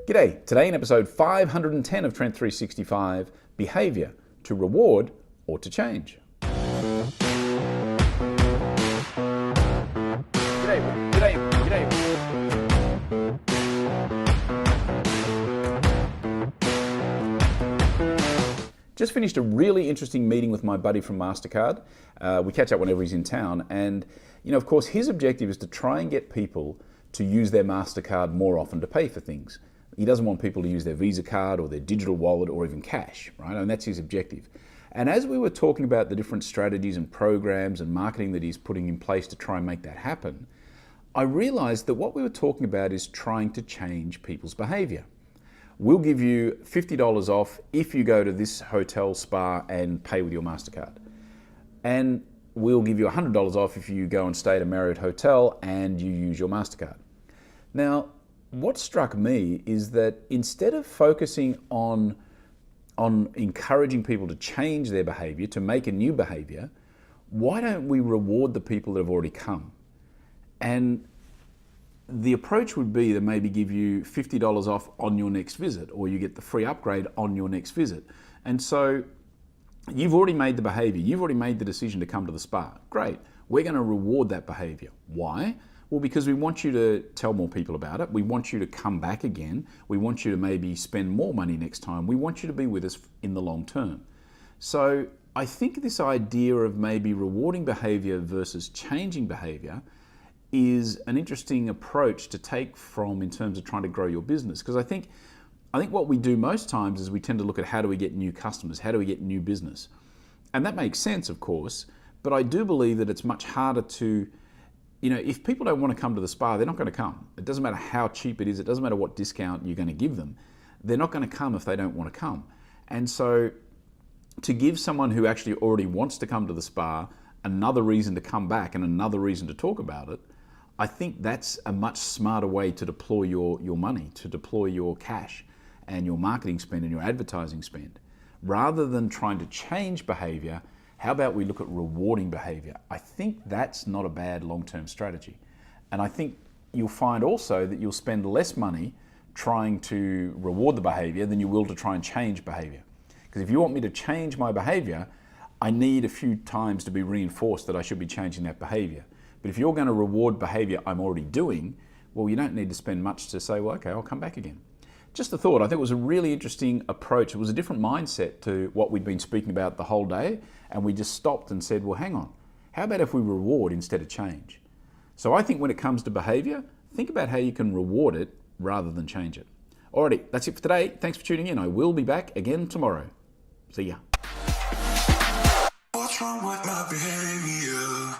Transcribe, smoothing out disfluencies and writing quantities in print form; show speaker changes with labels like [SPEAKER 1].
[SPEAKER 1] G'day, today in episode 510 of Trent365, Behaviour, to reward or to change. G'day. Just finished a really interesting meeting with my buddy from MasterCard. We catch up whenever he's in town, and of course his objective is to try and get people to use their MasterCard more often to pay for things. He doesn't want people to use their Visa card or their digital wallet or even cash, right? And that's his objective. And as we were talking about the different strategies and programs and marketing that he's putting in place to try and make that happen, I realized that what we were talking about is trying to change people's behavior. We'll give you $50 off if you go to this hotel spa and pay with your MasterCard. And we'll give you $100 off if you go and stay at a Marriott hotel and you use your MasterCard. Now, what struck me is that instead of focusing on encouraging people to change their behavior, to make a new behavior, why don't we reward the people that have already come? And the approach would be to maybe give you $50 off on your next visit, or you get the free upgrade on your next visit. And so you've already made the behavior, you've already made the decision to come to the spa. Great, we're going to reward that behavior. Why? Well, because we want you to tell more people about it. We want you to come back again. We want you to maybe spend more money next time. We want you to be with us in the long term. So I think this idea of maybe rewarding behavior versus changing behavior is an interesting approach to take from in terms of trying to grow your business. Because I think what we do most times is we tend to look at how do we get new customers, how do we get new business. And that makes sense, of course, but I do believe that it's much harder to, if people don't want to come to the spa, they're not going to come. It doesn't matter how cheap it is, it doesn't matter what discount you're going to give them. They're not going to come if they don't want to come. And so to give someone who actually already wants to come to the spa another reason to come back and another reason to talk about it, I think that's a much smarter way to deploy your money, to deploy your cash and your marketing spend and your advertising spend. Rather than trying to change behavior, how about we look at rewarding behavior? I think that's not a bad long-term strategy. And I think you'll find also that you'll spend less money trying to reward the behavior than you will to try and change behavior. Because if you want me to change my behavior, I need a few times to be reinforced that I should be changing that behavior. But if you're going to reward behavior I'm already doing, well, you don't need to spend much to say, well, okay, I'll come back again. Just a thought. I think it was a really interesting approach. It was a different mindset to what we'd been speaking about the whole day. And we just stopped and said, well, hang on. How about if we reward instead of change? So I think when it comes to behavior, think about how you can reward it rather than change it. Alrighty, that's it for today. Thanks for tuning in. I will be back again tomorrow. See ya.
[SPEAKER 2] What's wrong with my behavior?